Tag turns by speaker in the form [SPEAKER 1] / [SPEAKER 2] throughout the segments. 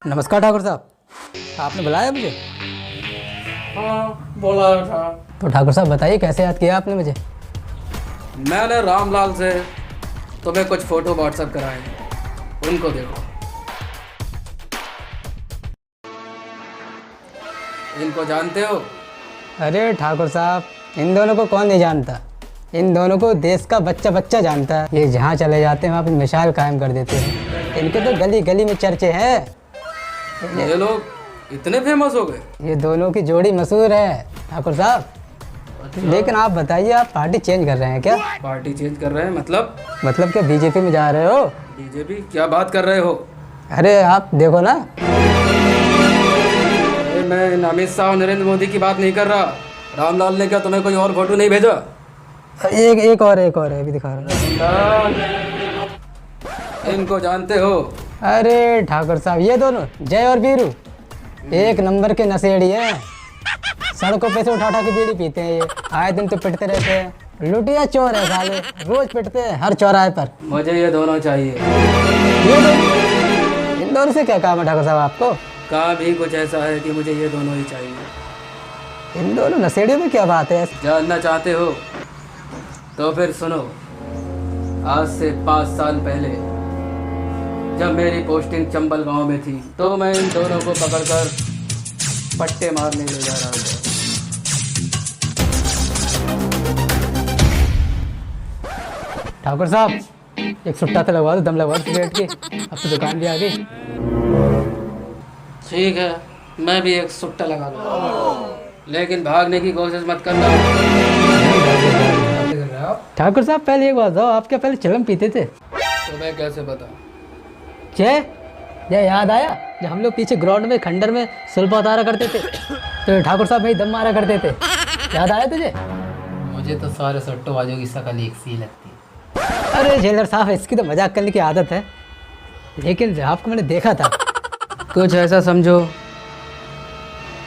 [SPEAKER 1] नमस्कार ठाकुर साहब, आपने बुलाया मुझे?
[SPEAKER 2] हाँ, बोला था।
[SPEAKER 1] तो ठाकुर साहब बताइए कैसे याद किया आपने मुझे?
[SPEAKER 2] मैंने रामलाल से तुम्हें कुछ फोटो व्हाट्सएप कराए, उनको देखो। इनको जानते हो?
[SPEAKER 1] अरे ठाकुर साहब, इन दोनों को कौन नहीं जानता। इन दोनों को देश का बच्चा बच्चा जानता है। ये जहाँ चले जाते हैं वहाँ अपनी मिसाल कायम कर देते हैं। इनके तो गली गली में चर्चे हैं।
[SPEAKER 2] ये लोग इतने फेमस हो गए।
[SPEAKER 1] ये दोनों की जोड़ी मशहूर है ठाकुर साहब। लेकिन आप बताइए, आप पार्टी चेंज कर रहे हैं क्या?
[SPEAKER 2] पार्टी चेंज कर रहे हैं? मतलब
[SPEAKER 1] क्या बीजेपी में जा रहे हो?
[SPEAKER 2] बीजेपी? क्या बात कर रहे हो?
[SPEAKER 1] अरे आप देखो ना।
[SPEAKER 2] अरे मैं अमित शाह और नरेंद्र मोदी की बात नहीं कर रहा। रामलाल ने क्या तुम्हें कोई और फोटो नहीं भेजा?
[SPEAKER 1] एक और है, अभी दिखा रहा हूँ।
[SPEAKER 2] इनको जानते हो?
[SPEAKER 1] अरे ठाकुर साहब, ये दोनों जय और वीरू एक नंबर के नशेड़ी हैं। सड़कों पे से उठा के बीड़ी पीते हैं। ये आए दिन तो पिटते रहते हैं। लुटिया चोर है साले, रोज पिटते हैं हर चौराहे पर।
[SPEAKER 2] मुझे ये दोनों चाहिए।
[SPEAKER 1] ये दोनों? इन दोनों से क्या काम है ठाकुर साहब आपको?
[SPEAKER 2] कहा भी कुछ ऐसा है कि मुझे ये दोनों ही चाहिए।
[SPEAKER 1] इन दोनों नशेड़ियों में क्या बात है?
[SPEAKER 2] जानना चाहते हो तो फिर सुनो। आज से 5 साल पहले जब मेरी पोस्टिंग चंबल गांव में थी, तो मैं इन दोनों को पकड़कर पट्टे मारने ले जा रहा था।
[SPEAKER 1] ठाकुर साहब, एक सुट्टा तो लगवा दो, दम लगवा दो सिगरेट की। अब तो दुकान भी आ गई।
[SPEAKER 2] ठीक है, मैं भी एक सुट्टा लगा लूँ, लेकिन भागने की कोशिश मत करना।
[SPEAKER 1] ठाकुर साहब पहले एक बात बताओ, आप क्या पहले चिलम पीते थे?
[SPEAKER 2] तुम्हें कैसे पता?
[SPEAKER 1] जय जय, याद आया जब हम लोग पीछे ग्राउंड में खंडर में सुल्फा उतारा करते थे, तो ठाकुर साहब भाई दम मारा करते थे। याद आया तुझे?
[SPEAKER 2] मुझे तो सारे सट्टोबाजों की शकल एक सी लगती है।
[SPEAKER 1] अरे जेलर साहब, इसकी तो मजाक करने की आदत है, लेकिन आपको मैंने देखा था।
[SPEAKER 2] कुछ ऐसा समझो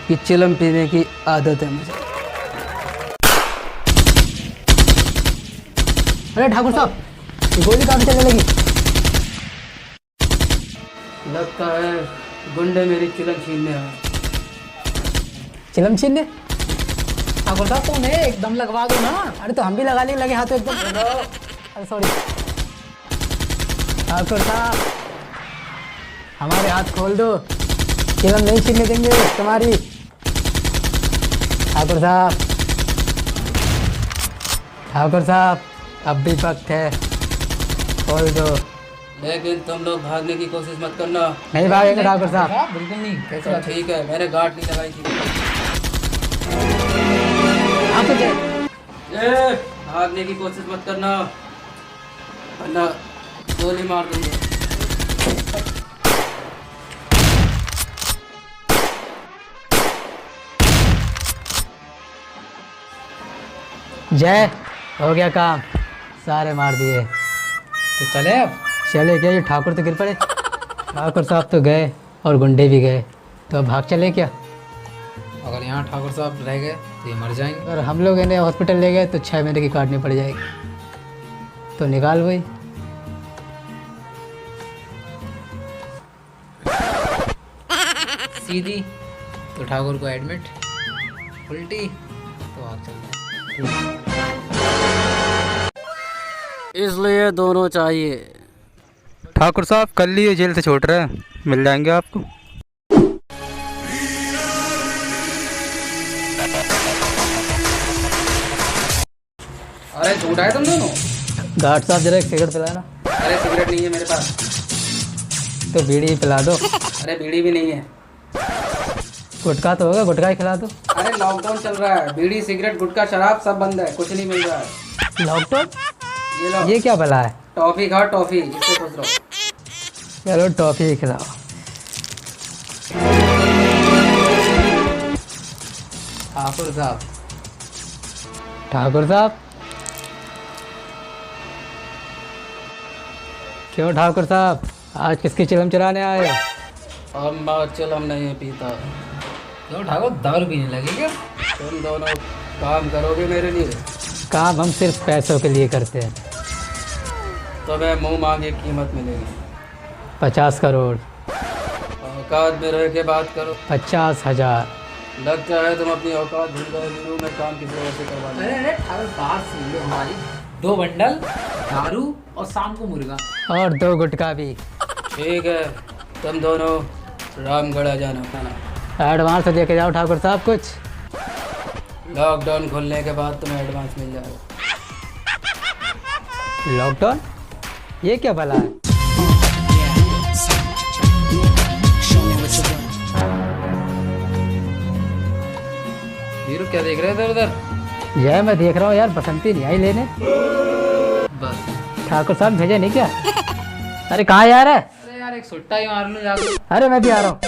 [SPEAKER 2] कि चिलम पीने की आदत है मुझे।
[SPEAKER 1] अरे ठाकुर साहब, ये गोली कहाँ से चलने लगी?
[SPEAKER 2] लगता है गुंडे मेरी चिलम छीनने आए।
[SPEAKER 1] चिलम छीनने? ठाकुर साहब तो उन्हें एकदम लगवा दो ना। अरे तो हम भी लगा लगे हाथों एकदम। अरे सॉरी ठाकुर साहब, हमारे हाथ खोल दो, चिलम नहीं छीनने देंगे तुम्हारी। ठाकुर साहब अब भी वक्त है, खोल दो।
[SPEAKER 2] लेकिन तुम लोग भागने की कोशिश मत करना।
[SPEAKER 1] नहीं भागेंगे ठाकुर साहब।
[SPEAKER 2] बिल्कुल नहीं। कैसे? ठीक है, मैंने गार्ड नहीं लगाई थी।
[SPEAKER 1] आप तो
[SPEAKER 2] भागने की कोशिश मत करना, वरना गोली मार दूंगा।
[SPEAKER 1] जय, हो गया काम, सारे मार दिए।
[SPEAKER 2] तो चले अब?
[SPEAKER 1] चले क्या? ये ठाकुर तो गिर पड़े। ठाकुर साहब तो गए और गुंडे भी गए, तो अब भाग चले क्या?
[SPEAKER 2] अगर यहाँ ठाकुर साहब रह गए तो ये मर जाएंगे।
[SPEAKER 1] और हम लोग इन्हें हॉस्पिटल ले गए तो 6 महीने की काटनी पड़ जाएगी। तो निकाल वही।
[SPEAKER 2] सीधी तो ठाकुर को एडमिट, उल्टी तो आग चल जाए। इसलिए दोनों चाहिए।
[SPEAKER 1] ठाकुर साहब कल ही ये जेल से छूट रहे हैं, मिल जाएंगे आपको।
[SPEAKER 2] अरे झूठा है तुम दोनों।
[SPEAKER 1] घाट साहब जरा एक सिगरेट पिलाना।
[SPEAKER 2] अरे सिगरेट नहीं है मेरे पास।
[SPEAKER 1] तो बीड़ी ही पिला दो।
[SPEAKER 2] अरे बीड़ी भी नहीं है।
[SPEAKER 1] गुटखा तो होगा, गुटखा ही खिला दो।
[SPEAKER 2] अरे लॉकडाउन चल रहा है, बीड़ी सिगरेट गुटखा शराब सब बंद है, कुछ नहीं मिल रहा है।
[SPEAKER 1] लॉकडाउन?
[SPEAKER 2] ये लो,
[SPEAKER 1] ये क्या भला है?
[SPEAKER 2] टॉफी खाओ टॉफी, इससे खुश रहो।
[SPEAKER 1] चलो टॉफी ही खिलाओ।
[SPEAKER 2] ठाकुर साहब।
[SPEAKER 1] ठाकुर साहब? क्यों ठाकुर साहब, आज किसकी चिलम चलाने आए हो?
[SPEAKER 2] अब चिलम नहीं पीता।
[SPEAKER 3] क्यों ठाकुर, दारू पीने लगे क्या?
[SPEAKER 2] तुम दोनों काम करोगे मेरे लिए?
[SPEAKER 1] काम हम सिर्फ पैसों के लिए करते हैं।
[SPEAKER 2] तो मैं मुंह मांगे कीमत मिलेगी।
[SPEAKER 1] 50 करोड़।
[SPEAKER 2] औकात में रह के बात करो।
[SPEAKER 1] 50,000।
[SPEAKER 2] लगता है तुम अपनी औकात भूल गए वीरू। मैं काम किसी और से करवा लूँ।
[SPEAKER 3] अरे ठाकुर बात सुन लो हमारी। 2 बंडल दारू और शाम को मुर्गा।
[SPEAKER 1] और 2 गुटखा भी।
[SPEAKER 2] ठीक है, तुम दोनों रामगढ़ आ जाना। खाना
[SPEAKER 1] एडवांस दे के जाओ ठाकुर साहब कुछ।
[SPEAKER 2] लॉकडाउन खुलने के बाद तुम्हें एडवांस मिल जाएगा।
[SPEAKER 1] लॉकडाउन? ये क्या भला है?
[SPEAKER 3] वीरू क्या देख रहे थे उधर?
[SPEAKER 1] यह मैं देख रहा हूँ यार, बसंती नहीं आई लेने।
[SPEAKER 3] बस।
[SPEAKER 1] ठाकुर साहब भेजे नहीं क्या? अरे कहाँ यार है?
[SPEAKER 3] अरे यार एक सुट्टा ही मार लूं जाके।
[SPEAKER 1] अरे मैं भी आ रहा हूँ।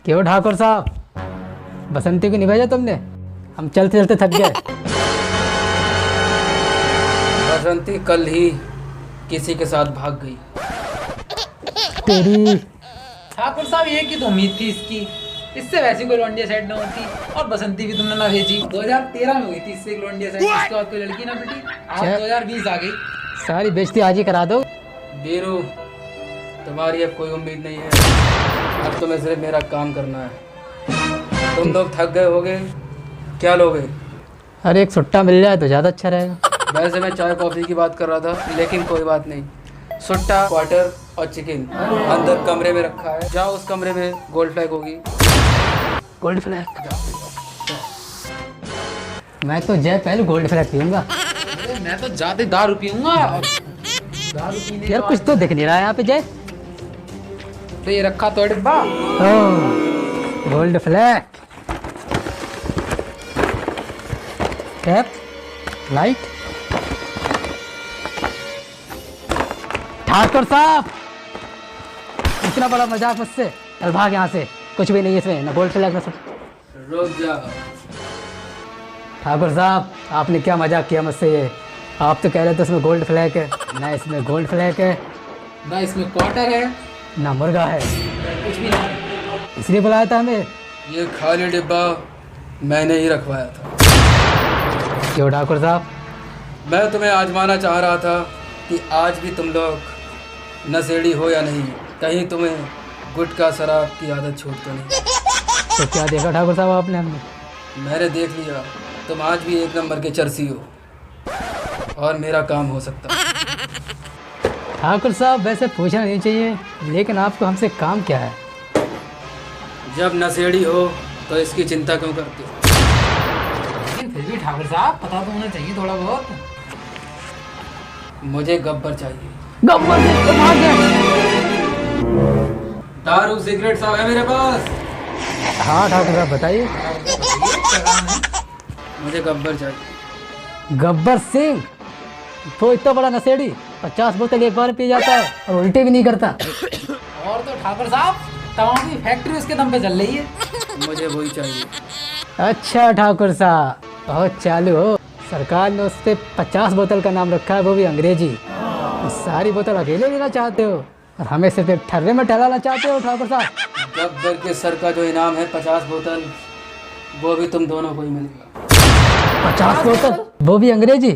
[SPEAKER 1] क्यों ठाकुर साहब, बसंती को नहीं भेजा तुमने? हम चलते चलते थक गए।
[SPEAKER 2] बसंती कल ही किसी के साथ भाग गई।
[SPEAKER 1] तेरी
[SPEAKER 3] ठाकुर साहब ये की तो उम्मीद थी इसकी। इससे वैसी कोई लौंडिया सेट न होती। और बसंती भी तुमने ना भेजी। 2013 में हुई थी इससे एक लौंडिया सेट। इसके बाद कोई लड़की ना बेटी। आज 2020 आ गई।
[SPEAKER 1] सारी बेइज्जती आज ही करा दो।
[SPEAKER 2] वीरू, तुम्हारी अब कोई उम्मीद नहीं है। अब तुम्हें सिर्फ मेरा काम करना है। तुम लोग थक गए होगे, क्या लोगे?
[SPEAKER 1] अरे एक सुट्टा मिल जाए तो ज़्यादा अच्छा रहेगा।
[SPEAKER 2] वैसे मैं चाय कॉफ़ी की बात कर रहा था, लेकिन कोई बात नहीं। सुट्टा, क्वार्टर और चिकन अंदर कमरे में रखा है। जाओ उस कमरे में, गोल्ड फ्लैग होगी।
[SPEAKER 1] Gold flag? मैं तो जय पहले गोल्ड फ्लैग पीऊंगा।
[SPEAKER 3] अरे मैं तो ज्यादा दारू पीऊंगा। दारू पीने
[SPEAKER 1] यार कुछ तो दिख नहीं रहा है यहाँ पे जय।
[SPEAKER 3] तो ये रखा तो डिब्बा।
[SPEAKER 1] Gold flag, tap, light. Thakur साहब, इतना बड़ा मजाक मुझसे? चल भाग यहाँ से। कुछ भी नहीं है इसमें, ना गोल्ड फ्लैग ना सब।
[SPEAKER 2] रुक जा।
[SPEAKER 1] ठाकुर साहब, आपने क्या मजाक किया मुझसे ये? आप तो कह रहे थे इसमें गोल्ड फ्लैग है। ना इसमें गोल्ड फ्लैग है,
[SPEAKER 3] ना इसमें क्वार्टर है,
[SPEAKER 1] ना मुर्गा है।
[SPEAKER 3] कुछ भी नहीं।
[SPEAKER 1] इसलिए बुलाया था हमें।
[SPEAKER 2] ये खाली डिब्बा मैंने ही रखवाया था।
[SPEAKER 1] क्यों ठाकुर साहब?
[SPEAKER 2] मैं तुम्हें आजमाना चाह रहा था कि आज भी तुम लोग नशेड़ी हो या नहीं। कहीं तुम्हें गुटखा शराब की आदत छूट तो नहीं।
[SPEAKER 1] तो क्या देखा ठाकुर साहब आपने हमने?
[SPEAKER 2] मैंने देख लिया, तुम आज भी एक नंबर के चरसी हो और मेरा काम हो सकता है।
[SPEAKER 1] ठाकुर साहब वैसे पूछना नहीं चाहिए, लेकिन आपको हमसे काम क्या है?
[SPEAKER 2] जब नशेड़ी हो तो इसकी चिंता क्यों करते हो?
[SPEAKER 3] लेकिन फिर भी ठाकुर साहब पता तो होना चाहिए थोड़ा बहुत।
[SPEAKER 2] मुझे गब्बर चाहिए।
[SPEAKER 1] गब्बर से तो भाग गया।
[SPEAKER 2] दारू सिगरेट सब है मेरे पास।
[SPEAKER 1] हाँ ठाकुर साहब बताइए।
[SPEAKER 2] मुझे गब्बर चाहिए।
[SPEAKER 1] गब्बर सिंह तो इतना बड़ा नशेड़ी 50 बोतल एक बार पी जाता है और उल्टी भी नहीं करता।
[SPEAKER 3] और तो ठाकुर साहब तमाम की फैक्ट्री उसके दम पे चल रही है।
[SPEAKER 2] मुझे वही चाहिए।
[SPEAKER 1] अच्छा ठाकुर साहब, बहुत चालू हो। सरकार ने उससे 50 बोतल का नाम रखा है, वो भी अंग्रेजी। सारी बोतल अकेले लेना चाहते हो और हमें सिर्फ एक ठर्रे में टहलाना चाहते हो ठाकुर साहब।
[SPEAKER 2] गब्बर के सर का जो इनाम है 50 बोतल, वो भी तुम दोनों को ही मिलेगा।
[SPEAKER 1] 50 बोतल, वो भी अंग्रेजी?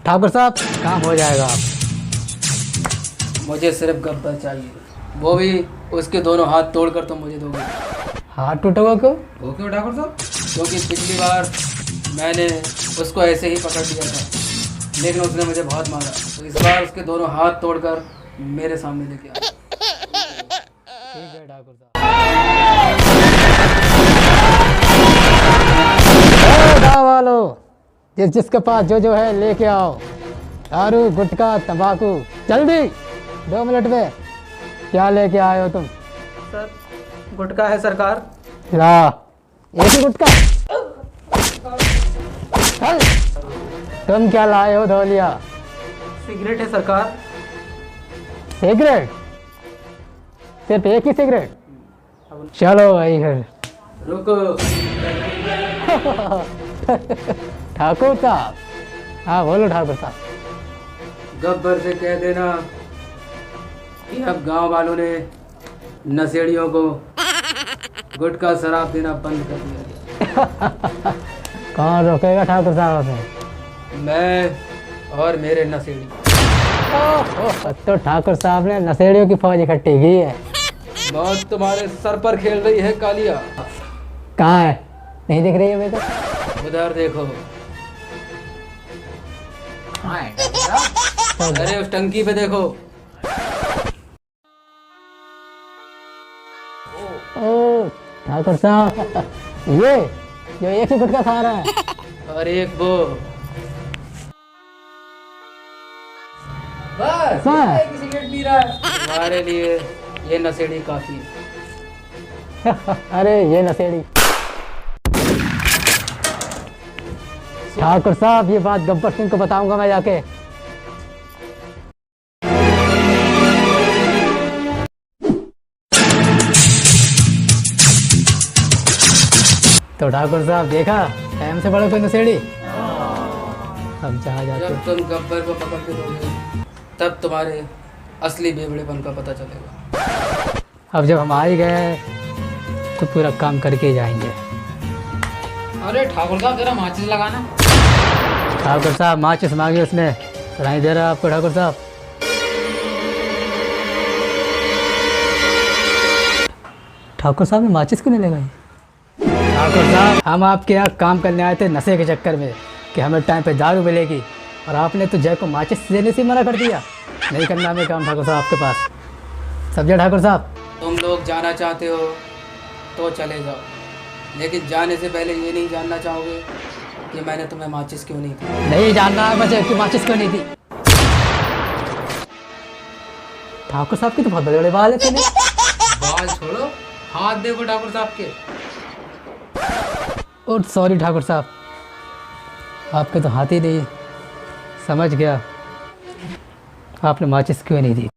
[SPEAKER 1] ठाकुर साहब काम हो जाएगा। आप
[SPEAKER 2] मुझे सिर्फ गब्बर चाहिए, वो भी उसके दोनों हाथ तोड़कर तुम मुझे दोगे।
[SPEAKER 1] हाथ टूटेगा क्यों?
[SPEAKER 3] वो क्यों ठाकुर साहब?
[SPEAKER 2] क्योंकि पिछली बार मैंने उसको ऐसे ही पकड़ लिया था, लेकिन उसने मुझे बहुत मारा। तो इस बार उसके दोनों हाथ तोड़कर मेरे सामने लेके आया।
[SPEAKER 1] ठीक है ठाकुर साहब। गाँव वालों, जिसके पास जो है लेके आओ। दारू, गुटखा, तंबाकू, जल्दी 2 मिनट में। क्या लेके आए हो तुम?
[SPEAKER 2] सर, गुटखा है सरकार।
[SPEAKER 1] ला, एक ही गुटखा? चल। तुम क्या लाए हो धौलिया?
[SPEAKER 2] सिगरेट है सरकार।
[SPEAKER 1] सिगरेट? सिर्फ एक ही सिगरेट? चलो भाई घर।
[SPEAKER 2] रुको।
[SPEAKER 1] ठाकुर साहब, हाँ बोलो ठाकुर साहब।
[SPEAKER 2] गब्बर से कह देना कि अब गांव वालों ने नशेड़ियों को गुटखा शराब देना बंद कर दिया।
[SPEAKER 1] कौन रोकेगा ठाकुर साहब हमें?
[SPEAKER 2] मैं और मेरे नशेड़ी।
[SPEAKER 1] तो ठाकुर साहब ने नशेड़ियों की फौज इकट्ठी की है।
[SPEAKER 2] मौत तुम्हारे सर पर खेल रही है कालिया।
[SPEAKER 1] कहाँ है? नहीं दिख रही है मेरे को।
[SPEAKER 2] उधर देखो।
[SPEAKER 3] हाँ है ठाकुर साहब।
[SPEAKER 2] अरे उस टंकी पे देखो।
[SPEAKER 1] ओ ठाकुर साहब, ये जो एक ही गुटखा खा रहा है।
[SPEAKER 2] और एक वो।
[SPEAKER 3] बस
[SPEAKER 1] हाँ।
[SPEAKER 3] एक ही सिगरेट पी रहा है।
[SPEAKER 2] तुम्हारे लिए ये नशेड़ी काफी है।
[SPEAKER 1] अरे ये नशेड़ी। ठाकुर साहब, ये बात गब्बर सिंह को बताऊंगा मैं जाके। तो ठाकुर साहब देखा, टाइम से बड़ा कोई नशेड़ी। अब जहाँ जाते
[SPEAKER 2] जब तुम गब्बर को पकड़ के दोगे तब तुम्हारे असली बेवड़ेपन का पता चलेगा।
[SPEAKER 1] अब जब हम आ ही गए तो पूरा काम करके ही जाएंगे।
[SPEAKER 3] अरे ठाकुर साहब जरा माचिस लगाना।
[SPEAKER 1] ठाकुर साहब माचिस मांगी उसने, सुनाई दे रहा है आपको ठाकुर साहब? ठाकुर साहब ने माचिस क्यों नहीं लगाई? ठाकुर साहब, हम आपके यहाँ काम करने आए थे नशे के चक्कर में कि हमें टाइम पे दारू मिलेगी, और आपने तो जय को माचिस देने से मना कर दिया। नहीं करना हमें काम ठाकुर साहब आपके पास। समझे ठाकुर साहब?
[SPEAKER 2] तुम लोग जाना चाहते हो तो चले जाओ, लेकिन जाने से पहले ये नहीं जानना चाहोगे कि मैंने तुम्हें माचिस क्यों नहीं दी।
[SPEAKER 1] नहीं जानना है मुझे कि माचिस क्यों नहीं थी। ठाकुर साहब की तो बहुत बड़े बड़े बाल है तेरे।
[SPEAKER 3] बाल छोड़ो, हाथ देखो ठाकुर साहब के।
[SPEAKER 1] और सॉरी ठाकुर साहब, आपके तो हाथ ही नहीं। समझ गया आपने माचिस क्यों नहीं दी।